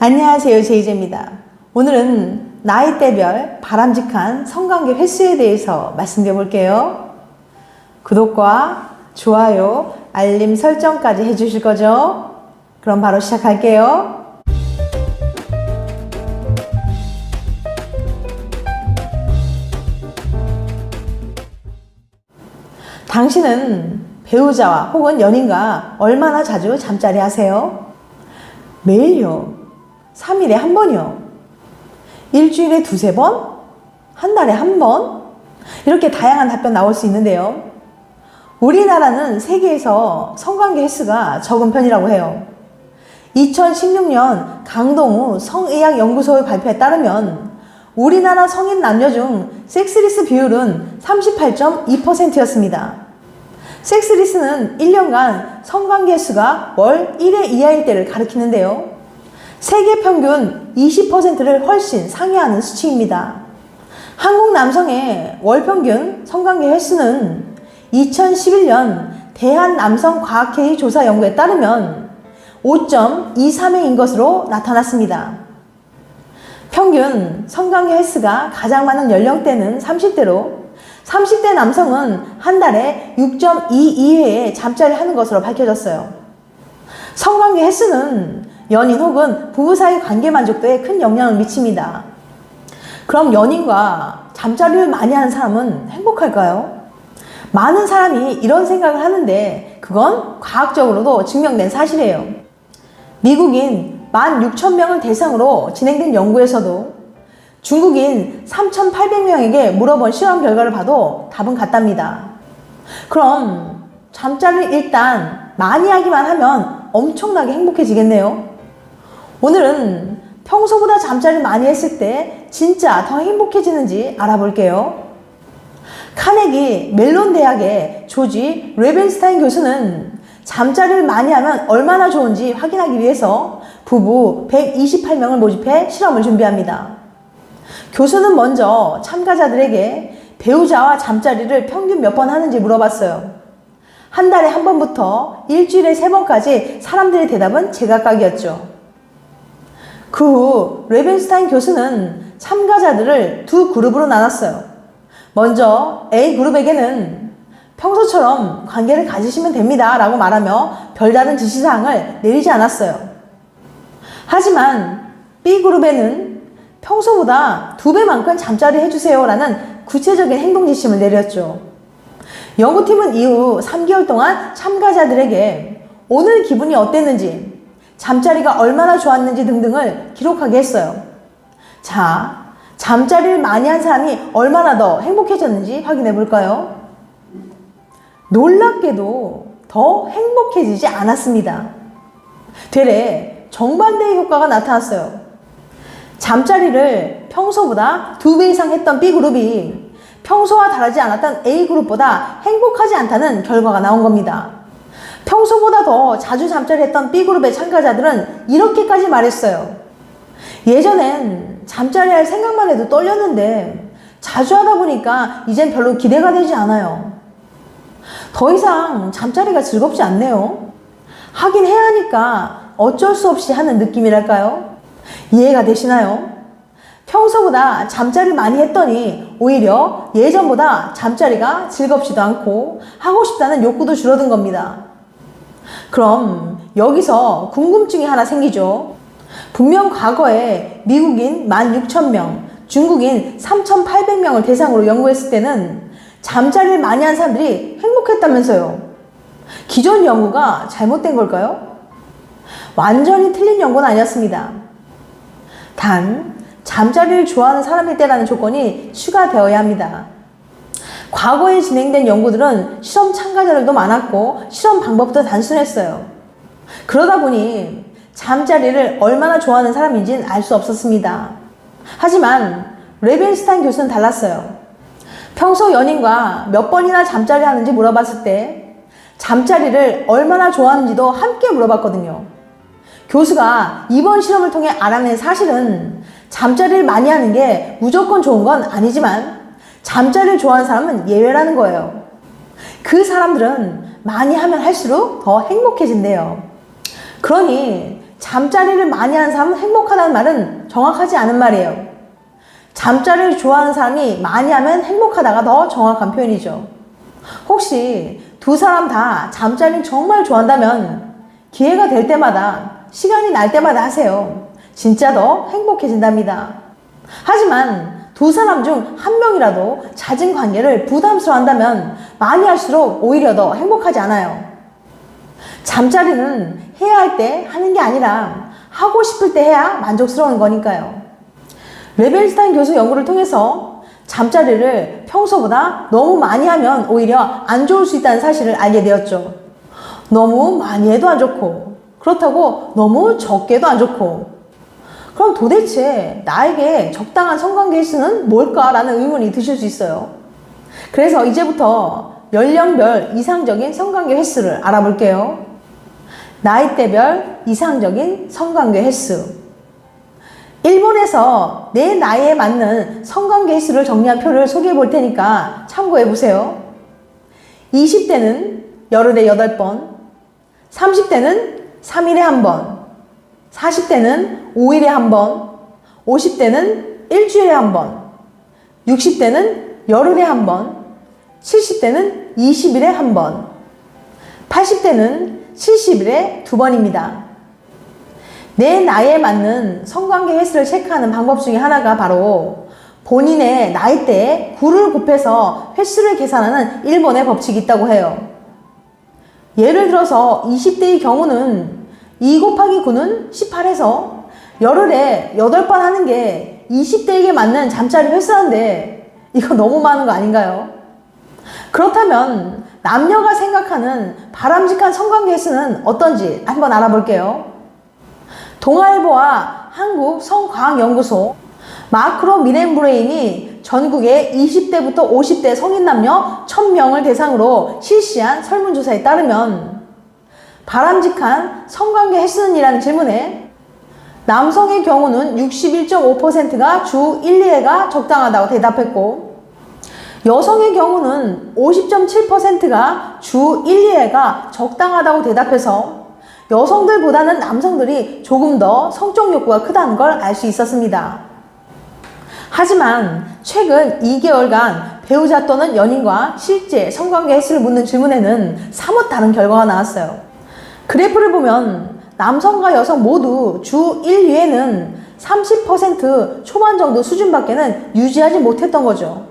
안녕하세요, 제이제입니다. 오늘은 나이대별 바람직한 성관계 횟수에 대해서 말씀드려 볼게요. 구독과 좋아요, 알림 설정까지 해주실 거죠? 그럼 바로 시작할게요. 당신은 배우자와 혹은 연인과 얼마나 자주 잠자리 하세요? 매일요. 3일에 한 번이요. 일주일에 두세 번? 한 달에 한 번? 이렇게 다양한 답변 나올 수 있는데요. 우리나라는 세계에서 성관계 횟수가 적은 편이라고 해요. 2016년 강동우 성의학연구소의 발표에 따르면 우리나라 성인 남녀 중 섹스리스 비율은 38.2%였습니다. 섹스리스는 1년간 성관계 횟수가 월 1회 이하일 때를 가리키는데요. 세계 평균 20%를 훨씬 상회하는 수치입니다. 한국 남성의 월 평균 성관계 횟수는 2011년 대한남성과학회의 조사 연구에 따르면 5.23회인 것으로 나타났습니다. 평균 성관계 횟수가 가장 많은 연령대는 30대로 30대 남성은 한 달에 6.22회의 잠자리 하는 것으로 밝혀졌어요. 성관계 횟수는 연인 혹은 부부 사이 관계 만족도에 큰 영향을 미칩니다. 그럼 연인과 잠자리를 많이 하는 사람은 행복할까요? 많은 사람이 이런 생각을 하는데 그건 과학적으로도 증명된 사실이에요. 미국인 16,000명을 대상으로 진행된 연구에서도 중국인 3,800명에게 물어본 실험 결과를 봐도 답은 같답니다. 그럼 잠자리를 일단 많이 하기만 하면 엄청나게 행복해지겠네요. 오늘은 평소보다 잠자리를 많이 했을 때 진짜 더 행복해지는지 알아볼게요. 카네기 멜론 대학의 조지 레벤스타인 교수는 잠자리를 많이 하면 얼마나 좋은지 확인하기 위해서 부부 128명을 모집해 실험을 준비합니다. 교수는 먼저 참가자들에게 배우자와 잠자리를 평균 몇 번 하는지 물어봤어요. 한 달에 한 번부터 일주일에 3번까지 사람들의 대답은 제각각이었죠. 그 후 레벤스타인 교수는 참가자들을 두 그룹으로 나눴어요. 먼저 A그룹에게는 평소처럼 관계를 가지시면 됩니다 라고 말하며 별다른 지시사항을 내리지 않았어요. 하지만 B그룹에는 평소보다 2배만큼 잠자리 해주세요 라는 구체적인 행동 지침을 내렸죠. 연구팀은 이후 3개월 동안 참가자들에게 오늘 기분이 어땠는지, 잠자리가 얼마나 좋았는지 등등을 기록하게 했어요. 자, 잠자리를 많이 한 사람이 얼마나 더 행복해졌는지 확인해 볼까요? 놀랍게도 더 행복해지지 않았습니다. 되레 정반대의 효과가 나타났어요. 잠자리를 평소보다 2배 이상 했던 B그룹이 평소와 다르지 않았던 A그룹보다 행복하지 않다는 결과가 나온 겁니다. 평소보다 더 자주 잠자리 했던 B그룹의 참가자들은 이렇게까지 말했어요. 예전엔 잠자리 할 생각만 해도 떨렸는데 자주 하다 보니까 이젠 별로 기대가 되지 않아요. 더 이상 잠자리가 즐겁지 않네요. 하긴 해야 하니까 어쩔 수 없이 하는 느낌이랄까요? 이해가 되시나요? 평소보다 잠자리를 많이 했더니 오히려 예전보다 잠자리가 즐겁지도 않고 하고 싶다는 욕구도 줄어든 겁니다. 그럼 여기서 궁금증이 하나 생기죠. 분명 과거에 미국인 16,000명, 중국인 3,800명을 대상으로 연구했을 때는 잠자리를 많이 한 사람들이 행복했다면서요. 기존 연구가 잘못된 걸까요? 완전히 틀린 연구는 아니었습니다. 단, 잠자리를 좋아하는 사람일 때라는 조건이 추가되어야 합니다. 과거에 진행된 연구들은 실험 참가자들도 많았고 실험 방법도 단순했어요. 그러다 보니 잠자리를 얼마나 좋아하는 사람인지는 알 수 없었습니다. 하지만 레벤스타인 교수는 달랐어요. 평소 연인과 몇 번이나 잠자리 하는지 물어봤을 때 잠자리를 얼마나 좋아하는지도 함께 물어봤거든요. 교수가 이번 실험을 통해 알아낸 사실은 잠자리를 많이 하는 게 무조건 좋은 건 아니지만 잠자리를 좋아하는 사람은 예외라는 거예요. 그 사람들은 많이 하면 할수록 더 행복해진대요. 그러니 잠자리를 많이 하는 사람은 행복하다는 말은 정확하지 않은 말이에요. 잠자리를 좋아하는 사람이 많이 하면 행복하다가 더 정확한 표현이죠. 혹시 두 사람 다 잠자리를 정말 좋아한다면 기회가 될 때마다, 시간이 날 때마다 하세요. 진짜 더 행복해진답니다. 하지만 두 사람 중 한 명이라도 잦은 관계를 부담스러워한다면 많이 할수록 오히려 더 행복하지 않아요. 잠자리는 해야 할 때 하는 게 아니라 하고 싶을 때 해야 만족스러운 거니까요. 레벤스타인 교수 연구를 통해서 잠자리를 평소보다 너무 많이 하면 오히려 안 좋을 수 있다는 사실을 알게 되었죠. 너무 많이 해도 안 좋고, 그렇다고 너무 적게도 안 좋고, 그럼 도대체 나에게 적당한 성관계 횟수는 뭘까라는 의문이 드실 수 있어요. 그래서 이제부터 연령별 이상적인 성관계 횟수를 알아볼게요. 나이대별 이상적인 성관계 횟수. 일본에서 내 나이에 맞는 성관계 횟수를 정리한 표를 소개해 볼 테니까 참고해 보세요. 20대는 열흘에 8번, 30대는 3일에 1번, 40대는 5일에 1번, 50대는 일주일에 1번, 60대는 열흘에 1번, 70대는 20일에 1번, 80대는 70일에 2번입니다. 내 나이에 맞는 성관계 횟수를 체크하는 방법 중에 하나가 바로 본인의 나이대에 9를 곱해서 횟수를 계산하는 일본의 법칙이 있다고 해요. 예를 들어서 20대의 경우는 2 곱하기 9는 18해서 열흘에 8번 하는 게 20대에게 맞는 잠자리 횟수인데 이거 너무 많은 거 아닌가요? 그렇다면 남녀가 생각하는 바람직한 성관계 횟수는 어떤지 한번 알아볼게요. 동아일보와 한국성과학연구소 마크로 미넨브레인이 전국의 20대부터 50대 성인 남녀 1000명을 대상으로 실시한 설문조사에 따르면 바람직한 성관계 횟수는이라는 질문에 남성의 경우는 61.5%가 주 1, 2회가 적당하다고 대답했고 여성의 경우는 50.7%가 주 1, 2회가 적당하다고 대답해서 여성들보다는 남성들이 조금 더 성적 욕구가 크다는 걸 알 수 있었습니다. 하지만 최근 2개월간 배우자 또는 연인과 실제 성관계 횟수를 묻는 질문에는 사뭇 다른 결과가 나왔어요. 그래프를 보면 남성과 여성 모두 주 1, 2회는 30% 초반 정도 수준밖에는 유지하지 못했던 거죠.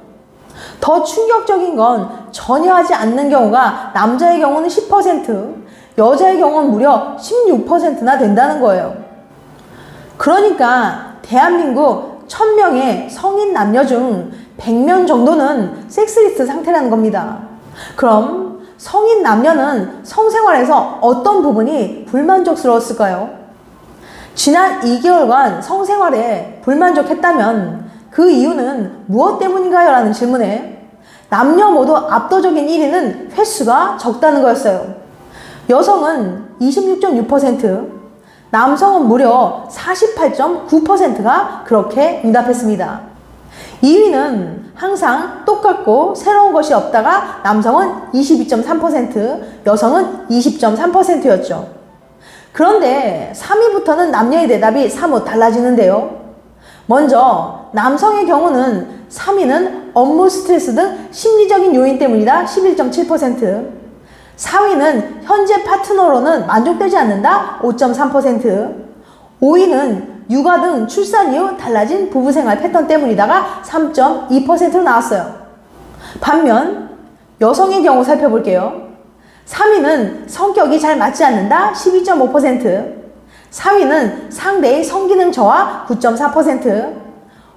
더 충격적인 건 전혀 하지 않는 경우가 남자의 경우는 10%, 여자의 경우는 무려 16%나 된다는 거예요. 그러니까 대한민국 1000명의 성인 남녀 중 100명 정도는 섹스리스트 상태라는 겁니다. 그럼 성인 남녀는 성생활에서 어떤 부분이 불만족스러웠을까요? 지난 2개월간 성생활에 불만족했다면 그 이유는 무엇 때문인가요? 라는 질문에 남녀 모두 압도적인 1위는 횟수가 적다는 거였어요. 여성은 26.6%, 남성은 무려 48.9%가 그렇게 응답했습니다. 2위는 항상 똑같고 새로운 것이 없다가 남성은 22.3%, 여성은 20.3%였죠. 그런데 3위부터는 남녀의 대답이 사뭇 달라지는데요. 먼저 남성의 경우는 3위는 업무 스트레스 등 심리적인 요인 때문이다 11.7%, 4위는 현재 파트너로는 만족되지 않는다 5.3%, 5위는 육아 등 출산 이후 달라진 부부생활 패턴 때문이다가 3.2%로 나왔어요. 반면 여성의 경우 살펴볼게요. 3위는 성격이 잘 맞지 않는다 12.5%, 4위는 상대의 성기능 저하 9.4%,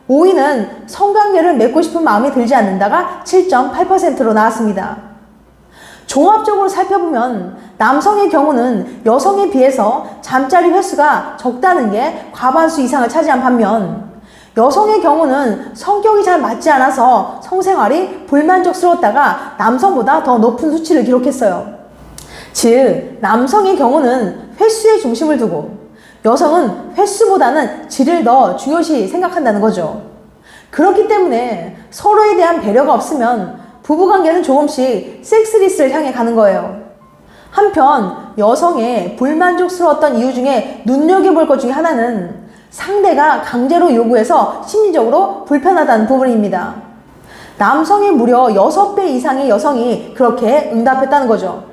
5위는 성관계를 맺고 싶은 마음이 들지 않는다가 7.8%로 나왔습니다. 종합적으로 살펴보면 남성의 경우는 여성에 비해서 잠자리 횟수가 적다는 게 과반수 이상을 차지한 반면 여성의 경우는 성격이 잘 맞지 않아서 성생활이 불만족스러웠다가 남성보다 더 높은 수치를 기록했어요. 즉, 남성의 경우는 횟수에 중심을 두고 여성은 횟수보다는 질을 더 중요시 생각한다는 거죠. 그렇기 때문에 서로에 대한 배려가 없으면 부부관계는 조금씩 섹스리스를 향해 가는 거예요. 한편 여성의 불만족스러웠던 이유 중에 눈여겨볼 것 중에 하나는 상대가 강제로 요구해서 심리적으로 불편하다는 부분입니다. 남성의 무려 6배 이상의 여성이 그렇게 응답했다는 거죠.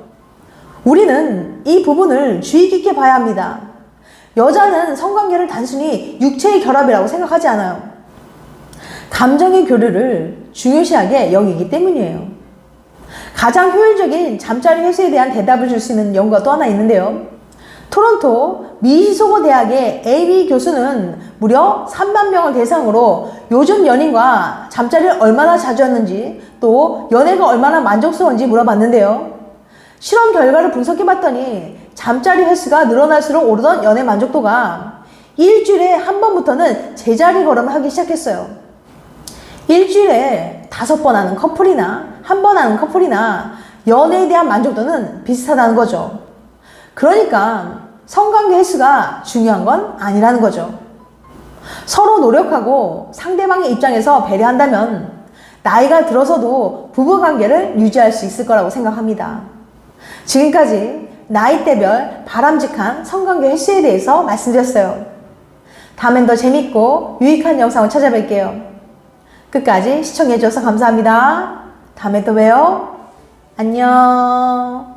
우리는 이 부분을 주의 깊게 봐야 합니다. 여자는 성관계를 단순히 육체의 결합이라고 생각하지 않아요. 감정의 교류를 중요시하게 여기기 때문이에요. 가장 효율적인 잠자리 횟수에 대한 대답을 줄 수 있는 연구가 또 하나 있는데요. 토론토 미시소고 대학의 AB 교수는 무려 3만 명을 대상으로 요즘 연인과 잠자리를 얼마나 자주 했는지 또 연애가 얼마나 만족스러운지 물어봤는데요. 실험 결과를 분석해봤더니 잠자리 횟수가 늘어날수록 오르던 연애 만족도가 일주일에 한 번부터는 제자리 걸음을 하기 시작했어요. 일주일에 5번 하는 커플이나 한 번 하는 커플이나 연애에 대한 만족도는 비슷하다는 거죠. 그러니까 성관계 횟수가 중요한 건 아니라는 거죠. 서로 노력하고 상대방의 입장에서 배려한다면 나이가 들어서도 부부관계를 유지할 수 있을 거라고 생각합니다. 지금까지 나이대별 바람직한 성관계 횟수에 대해서 말씀드렸어요. 다음엔 더 재밌고 유익한 영상을 찾아뵐게요. 끝까지 시청해주셔서 감사합니다. 다음에 또 봬요. 안녕.